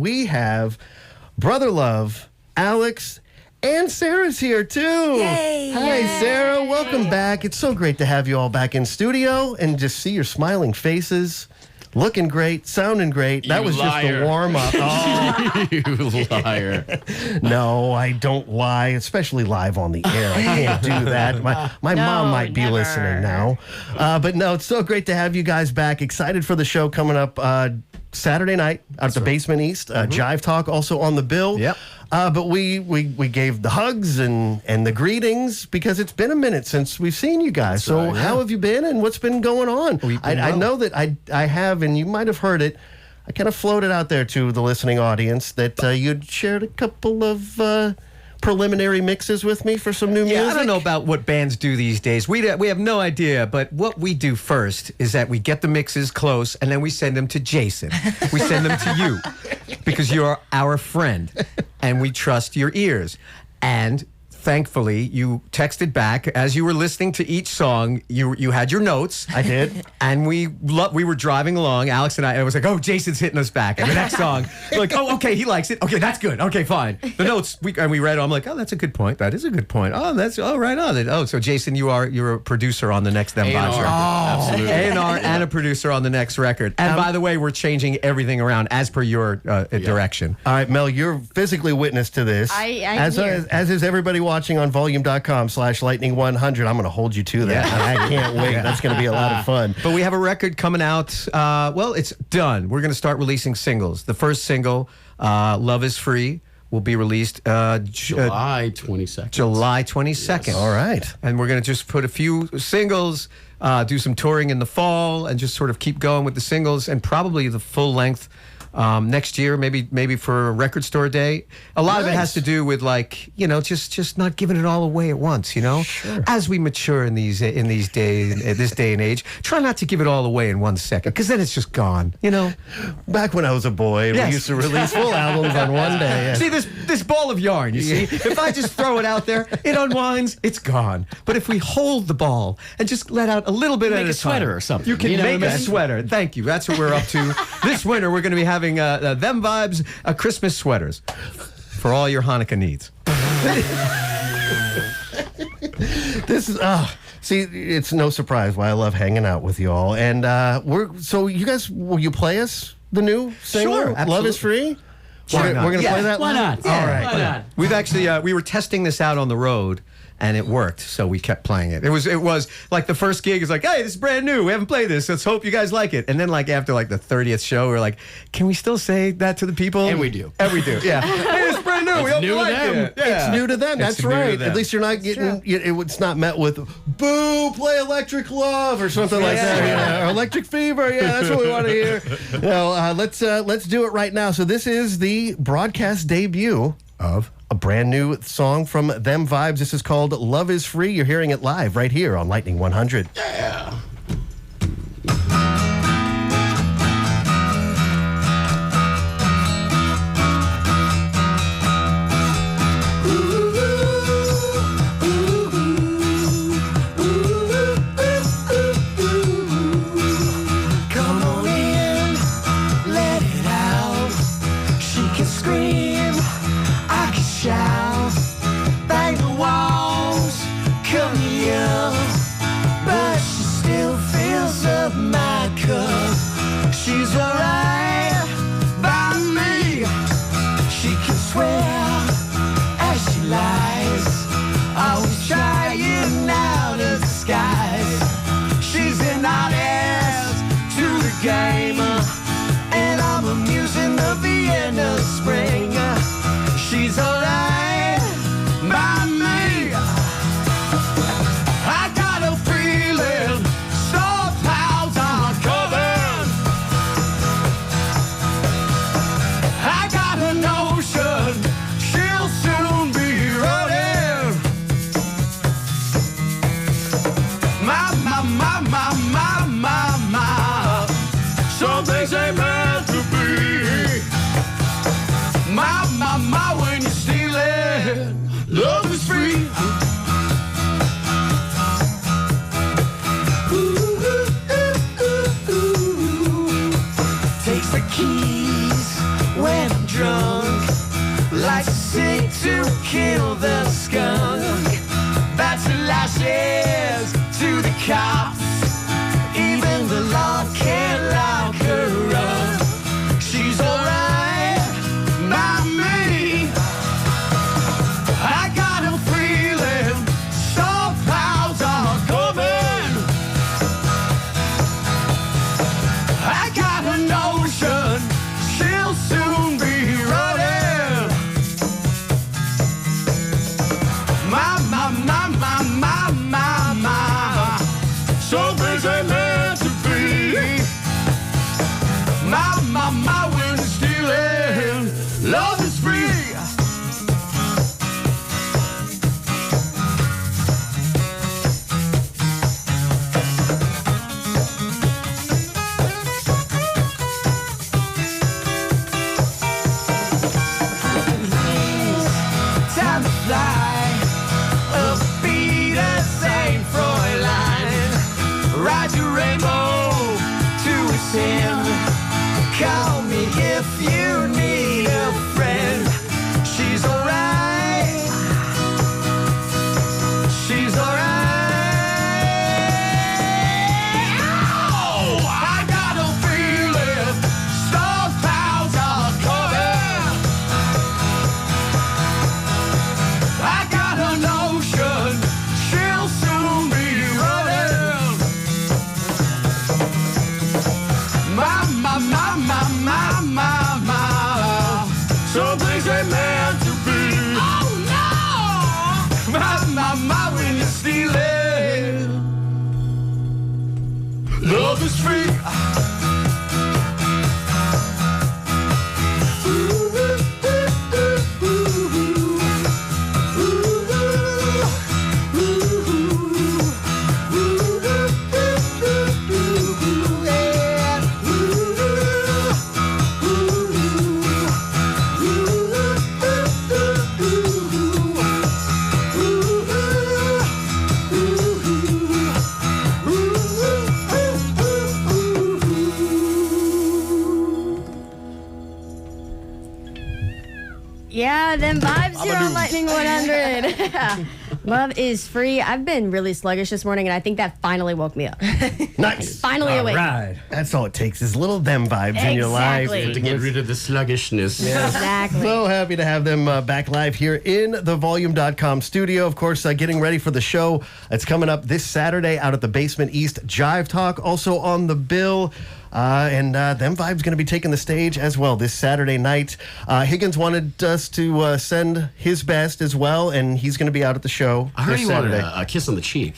We have Brother Love, Alex, and Sarah's here too. Yay! Hi, Yay! Sarah. Welcome back. It's so great to have you all back in studio and just see your smiling faces. Looking great, sounding great. That was just the warm-up. Oh. You liar. No, I don't lie, especially live on the air. I can't do that. My mom might be listening now. But no, it's so great to have you guys back. Excited for the show coming up Saturday night out at the Basement East. Jive Talk also on the bill. Yep. But we gave the hugs and the greetings because it's been a minute since we've seen you guys. So how have you been and what's been going on? I know that I have, and you might have heard it. I kind of floated out there to the listening audience that you'd shared a couple of preliminary mixes with me for some new music. I don't know about what bands do these days. We have no idea, but what we do first is that we get the mixes close, and then we send them to Jason. We send them to you because you're our friend, and we trust your ears. And thankfully, you texted back as you were listening to each song. You had your notes. I did. And we were driving along, Alex and I was like, oh, Jason's hitting us back. And the next song, we're like, oh, okay, he likes it. Okay, that's good. Okay, fine. The notes, we read them. I'm like, oh, that's a good point. That is a good point. Oh, that's right on. Oh, so Jason, you're a producer on the next Them Vibes record. Oh, absolutely. A&R and a producer on the next record. And by the way, we're changing everything around as per your direction. All right, Mel, you're physically witness to this. as is everybody watching on volume.com/lightning100. I'm going to hold you to that. Yeah. I can't wait. That's going to be a lot of fun. But we have a record coming out. Well, it's done. We're going to start releasing singles. The first single, Love is Free, will be released July 22nd. July 22nd. Yes. All right. And we're going to just put a few singles, do some touring in the fall, and just sort of keep going with the singles, and probably the full length next year, maybe for a record store day. A lot of it has to do with, like, just not giving it all away at once. Sure. As we mature in these days, this day and age, try not to give it all away in 1 second, because then it's just gone. Back when I was a boy, we used to release full albums on one day. Yeah. See this ball of yarn. You see, if I just throw it out there, it unwinds, it's gone. But if we hold the ball and just let out a little bit at a time, sweater or something. you can make what I a mean? sweater. Thank you. That's what we're up to. This winter, we're going to be having Them Vibes Christmas sweaters for all your Hanukkah needs. This is see, it's no surprise why I love hanging out with you all. And you guys, will you play us the new single? Sure, Love absolutely. is Free? Why not? We're going to play that? Why not? All right. Why not? We've actually we were testing this out on the road, and it worked, so we kept playing it. It was like the first gig is like, hey, this is brand new. We haven't played this. Let's hope you guys like it. And then, like, after like the 30th show, we're like, can we still say that to the people? And we do. And we do. Yeah. Hey, it's brand new. We hope new you to like them. it. Yeah. It's new to them. It's That's new to right. them. At least you're not getting. It's not met with "Boo, play Electric Love" or something like that. Yeah. Or "Electric Fever." Yeah, that's what we want to hear. Let's do it right now. So this is the broadcast debut of a brand new song from Them Vibes. This is called "Love Is Free." You're hearing it live right here on Lightning 100. Yeah. Come on in, let it out. She can scream, I can shout. Bang the walls, come here. But she still drunk. Likes to sing to kill the skunk. Bats and lashes to the cops. Even the law can't lock her up. She's alright by me. I got a feeling some clouds are coming. I got a notion she'll soon be running. My, something's meant to be. My wind is stealing. Love is free. Time to fly. A beat a Saint Fräulein. Ride your rainbow to ascend. Call me if you need a friend. She's alright. She's alright. Oh, I got a feeling storm clouds are coming. I got a notion she'll soon be running. Something's meant to be. Oh no! My wind is stealing. Love is free. Yeah, them vibes here on Lightning 100. Love is free. I've been really sluggish this morning, and I think that finally woke me up. Nice. Finally awake. Right. That's all it takes is little them vibes in your life. Exactly. To get rid of the sluggishness. Exactly. So happy to have them back live here in the Volume.com studio. Of course, getting ready for the show. It's coming up this Saturday out at the Basement East Jive Talk. Also on the bill. And them vibes going to be taking the stage as well this Saturday night. Higgins wanted us to send his best as well, and he's going to be out at the show I heard this he wanted Saturday. a kiss on the cheek.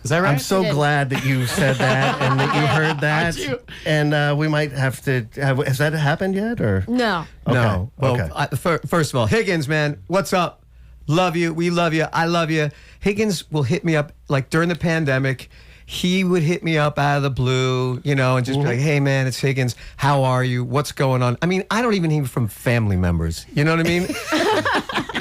Is that right? I'm so glad that you said that and that you heard that. too. And we might have to. Has that happened yet? Or No. No. Well, Okay. first of all, Higgins, man, what's up? Love you. We love you. I love you. Higgins will hit me up like during the pandemic. He would hit me up out of the blue, you know, and just be like, hey, man, it's Higgins. How are you? What's going on? I mean, I don't even hear from family members. You know what I mean?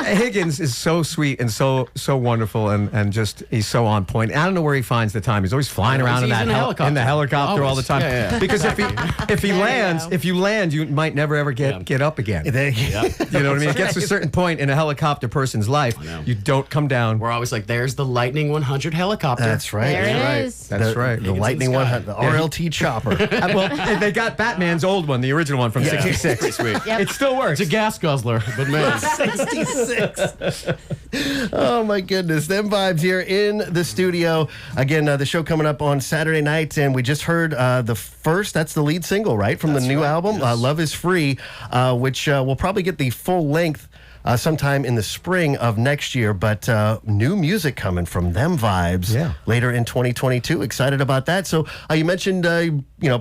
Higgins is so sweet and so wonderful and just he's so on point. I don't know where he finds the time. He's always flying around He's in in a helicopter. in the helicopter all the Always. time. Yeah, yeah. Because if he lands, if you land, you might never ever get up again. There- You know what I mean? It gets to a certain point in a helicopter person's life, know. you don't come down. We're always like, there's the Lightning 100 helicopter. That's right. There it That's right. is. That's right. The in Lightning the sky. 100, the RLT chopper. Well, they got Batman's old one, the original one from '66. Pretty sweet. Yep. It still works. It's a gas guzzler, but man. 66. Oh my goodness, them vibes here in the studio. Again, the show coming up on Saturday night, and we just heard the first, that's the lead single, right, from the new album, yes. Love is Free, which will probably get the full length sometime in the spring of next year, but new music coming from them vibes later in 2022. Excited about that. So you mentioned,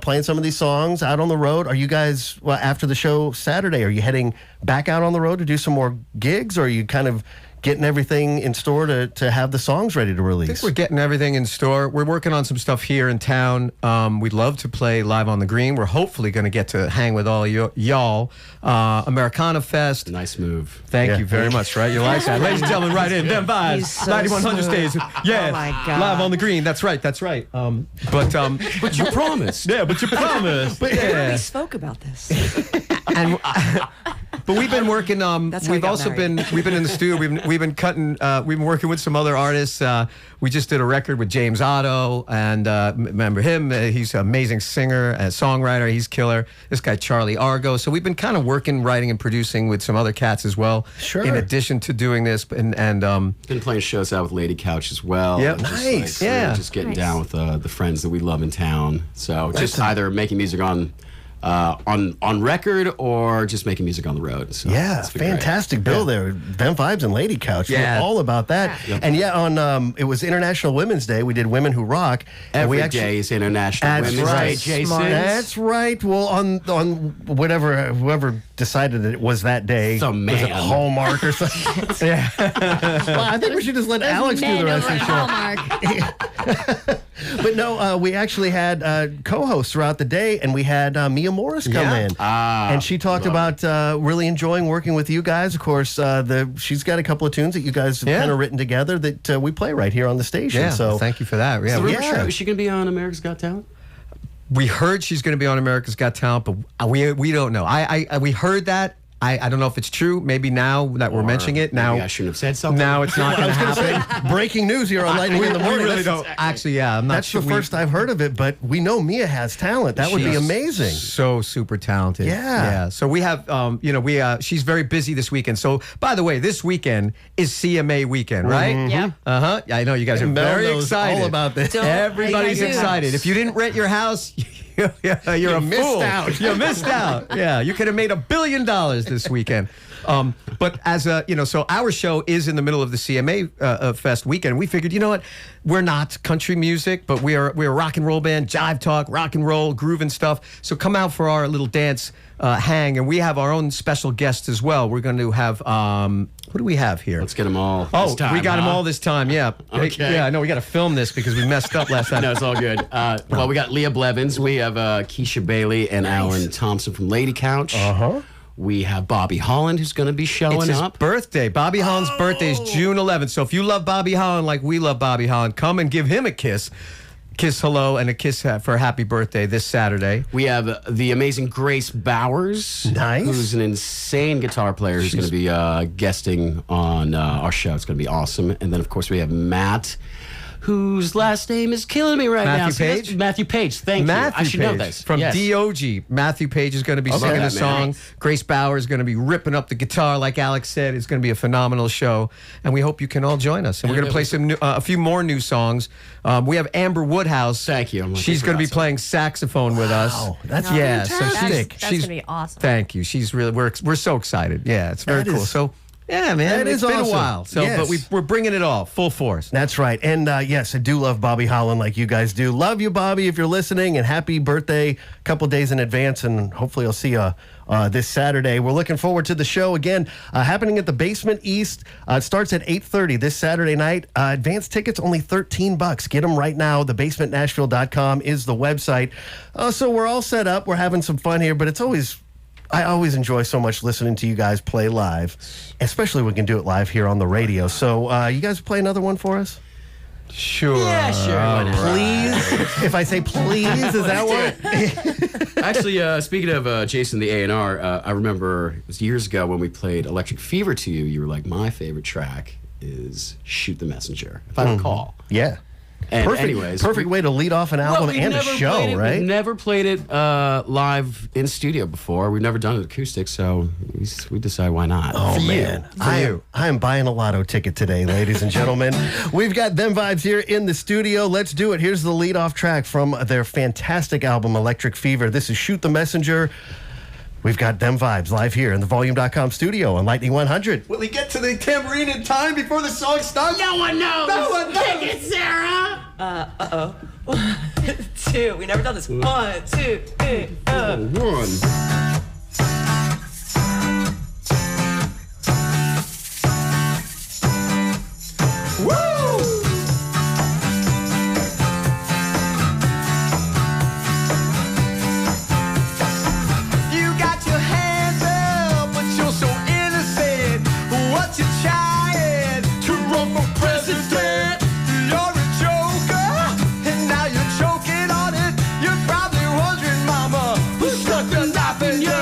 playing some of these songs out on the road. Are you guys, after the show Saturday, are you heading back out on the road to do some more gigs, or are you kind of getting everything in store to have the songs ready to release? I think we're getting everything in store. We're working on some stuff here in town. We'd love to play live on the green. We're hopefully going to get to hang with all y'all. Americana Fest. Nice move. Thank you very much, right? You like that? Ladies and gentlemen, right in. Them vibes. He's so 9100 smooth. stays. Yeah. Oh, my God. Live on the green. That's right. That's right. But you promised. Yeah, but you promised. But We yeah. spoke about this. And But we've been working. That's how we we've got also married. we've been in the studio. We've been cutting. We've been working with some other artists. We just did a record with James Otto, and remember him? He's an amazing singer and songwriter. He's killer. This guy Charlie Argo. So we've been kind of working, writing, and producing with some other cats as well. Sure. In addition to doing this, and Been playing shows out with Lady Couch as well. Yep. Just Nice. really Yeah. just getting Nice. down with the friends that we love in town. So just either making music on record or just making music on the road. So Yeah, it's been great. fantastic bill there. Them Vibes and Lady Couch. Yeah. We're all about that. And yeah, on it was International Women's Day. We did Women Who Rock. and Every we day is International That's Women's right. Day, Jason. Smart. That's right. Well, on whatever whoever decided that it was that day. Some Was it man. Hallmark or something? Yeah. Well, I think we should just let Alex do the Men rest of over the show. Hallmark. But no, we actually had co-hosts throughout the day, and we had Mia Morris come Yeah. in, and she talked about really enjoying working with you guys. Of course, she's got a couple of tunes that you guys have Yeah. kind of written together that we play right here on the station. yeah. So Thank you for that. Yeah. So we- Yeah. Is she going to be on America's Got Talent? We heard she's going to be on America's Got Talent, but we don't know. We heard that. I don't know if it's true. Maybe now that we're mentioning it, now Maybe I shouldn't have said something. now it's not I going to was going to happen. say breaking news here on Lightning in the Morning. We really That's- don't. Actually, yeah, I'm not That's sure. the first I've heard of it, but we know Mia has talent. That would be She's amazing. So super talented. Yeah. So we have, she's very busy this weekend. So by the way, this weekend is CMA weekend, right? Yep. Yeah, I know you guys are And Mel very knows excited. all about this. Don't- Everybody's I do. excited. If you didn't rent your house, you're a missed fool. out. You missed out. Yeah, you could have made $1 billion this weekend. But as so our show is in the middle of the CMA Fest weekend. We figured, you know what, we're not country music, but we're a rock and roll band, jive talk, rock and roll, groove and stuff. So come out for our little dance hang, and we have our own special guests as well. We're going to have what do we have here? Let's get them all. Oh, this time, we got them huh? all this time. Yeah. Okay. Yeah, I know we got to film this because we messed up last time. No, it's all good. Well, we got Leah Blevins. We have Keisha Bailey and Alan Thompson from Lady Couch. We have Bobby Holland, who's going to be showing It's his up. birthday. Bobby Holland's birthday is June 11th. So if you love Bobby Holland like we love Bobby Holland, come and give him a kiss. Kiss hello and a kiss for a happy birthday this Saturday. We have the amazing Grace Bowers. Nice. Who's an insane guitar player who's going to be guesting on our show. It's going to be awesome. And then, of course, we have Matt, whose last name is killing me right now. Matthew See, that's Page? Matthew Page. Thank you. I should know Page this. from Yes. DOG. Matthew Page is going to be singing that a man. song. Grace Bauer is going to be ripping up the guitar, like Alex said. It's going to be a phenomenal show, and we hope you can all join us. And we're going to play a few more new songs. We have Amber Woodhouse. Thank you. I'm She's going to be playing saxophone with us. Wow, that's yeah. fantastic. So That's gonna be awesome. Thank you. She's really we're so excited. Yeah, it's very That cool. is- So yeah, man, that it's is been awesome. a while. So, Yes. but we're bringing it all full force. That's right. And yes, I do love Bobby Holland like you guys do. Love you, Bobby, if you're listening, and happy birthday a couple days in advance. And hopefully I'll see you this Saturday. We're looking forward to the show again, happening at the Basement East. It starts at 8:30 this Saturday night. Advance tickets only $13. Get them right now. TheBasementNashville.com is the website. So we're all set up. We're having some fun here, but I always enjoy so much listening to you guys play live, especially when we can do it live here on the radio. So you guys play another one for us? Sure. Yeah, sure. Why not? Please? If I say please, is that what? Actually, speaking of Jason the A&R, I remember it was years ago when we played Electric Fever to you. You were like, my favorite track is Shoot the Messenger, if I recall. Yeah. And Perfect, anyways, perfect way to lead off an album we've and a never show, played it. right? We've never played it live in studio before. We've never done it acoustic, so we decided why not. Oh, For you. man. I am buying a lotto ticket today, ladies and gentlemen. We've got Them Vibes here in the studio. Let's do it. Here's the lead-off track from their fantastic album, Electric Fever. This is Shoot the Messenger. We've got Them Vibes live here in the Volume.com studio on Lightning 100. Will he get to the tambourine in time before the song starts? No one knows. No one knows. Take it, Sarah. Two. We never done this. 1, 2, 3. One. You got your hands up, but you're so innocent. What you trying to run for president? You're a joker, and now you're choking on it. You're probably wondering, Mama, who stuck the knife in your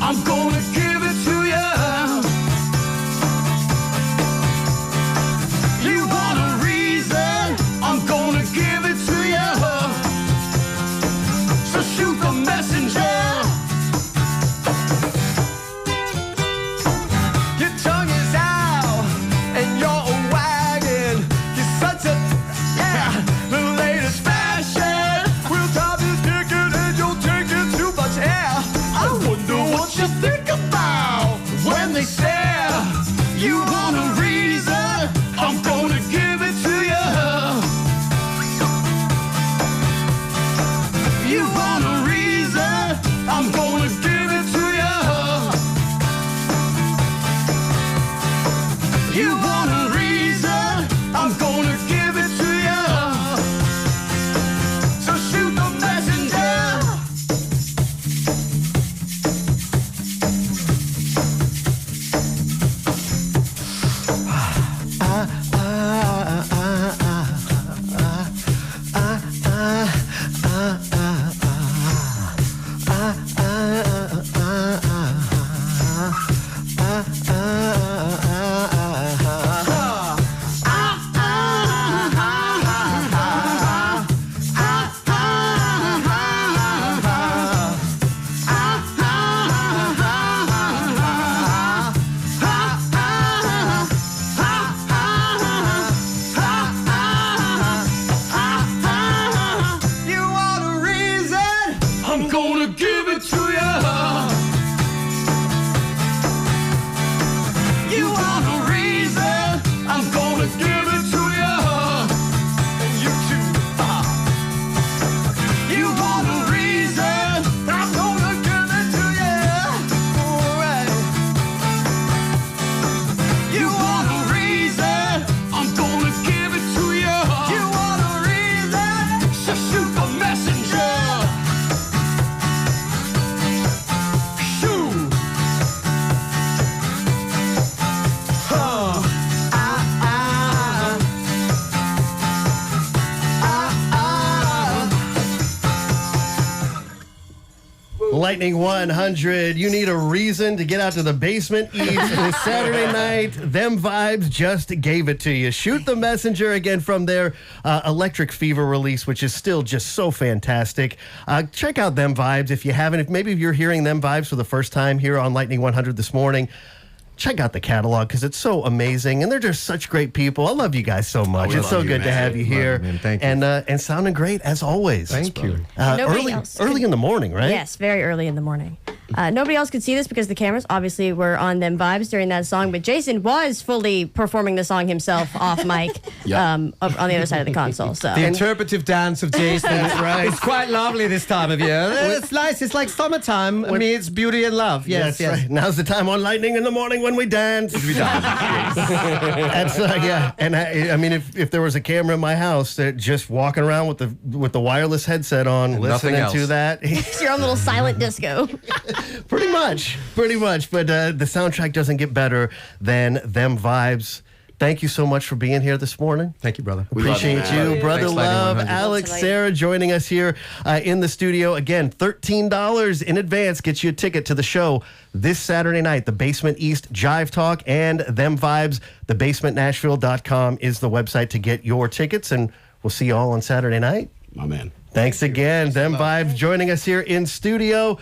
I'm gonna give it to you. You want a reason? I'm gonna give it to you. So shoot the messenger. Your tongue is out and you're a wagon. You're such a, the latest fashion. We'll top this ticket and you'll take it too much air. I wonder what you think about when they stare. You want a reason? I'm gonna give it to you. You want a reason? I'm gonna give it to you. You want a reason? I'm gonna give it to you. So shoot the messenger. You want a reason? I'm gonna give it to you. You want a reason? I'm gonna give it to you. And you too. You want a reason? I'm gonna give it to you. Alright. You want a reason? I'm gonna give it to you. You want a reason? So shoot the messenger. Shoot. Lightning 100. You need a reason to get out to the basement east this Saturday night. Them Vibes just gave it to you. Shoot the messenger again from their Electric Fever release, which is still just so fantastic. Check out Them Vibes if you haven't. If maybe you're hearing Them Vibes for the first time here on Lightning 100 this morning, check out the catalog because it's so amazing and they're just such great people. I love you guys so much. we It's love so you, good to man. have you here. Love you, man. Thank you. And sounding great as always. Thank you. Nobody else Early in the morning, right? Yes, very early in the morning. Nobody else could see this because the cameras obviously were on Them Vibes during that song, but Jason was fully performing the song himself off mic up on the other side of the console. So The interpretive dance of Jason. That's right. It's quite lovely this time of year. It's nice. It's like summertime. I mean, it's beauty and love. Yes, That's right. Now's the time on Lightning in the morning when we dance. That's yeah. And I mean, if there was a camera in my house, that just walking around with the wireless headset on, And listening nothing to else. that. it's your own little silent disco. Pretty much. But the soundtrack doesn't get better than Them Vibes. Thank you so much for being here this morning. Thank you, brother. We love Appreciate you, man. you, Brother Thanks, Lightning Love, 100. Alex, Tonight. Sarah joining us here in the studio. Again, $13 in advance gets you a ticket to the show this Saturday night. The Basement East Jive Talk and Them Vibes. TheBasementNashville.com is the website to get your tickets, and we'll see you all on Saturday night. My man. Thanks again. Them Vibes joining us here in studio.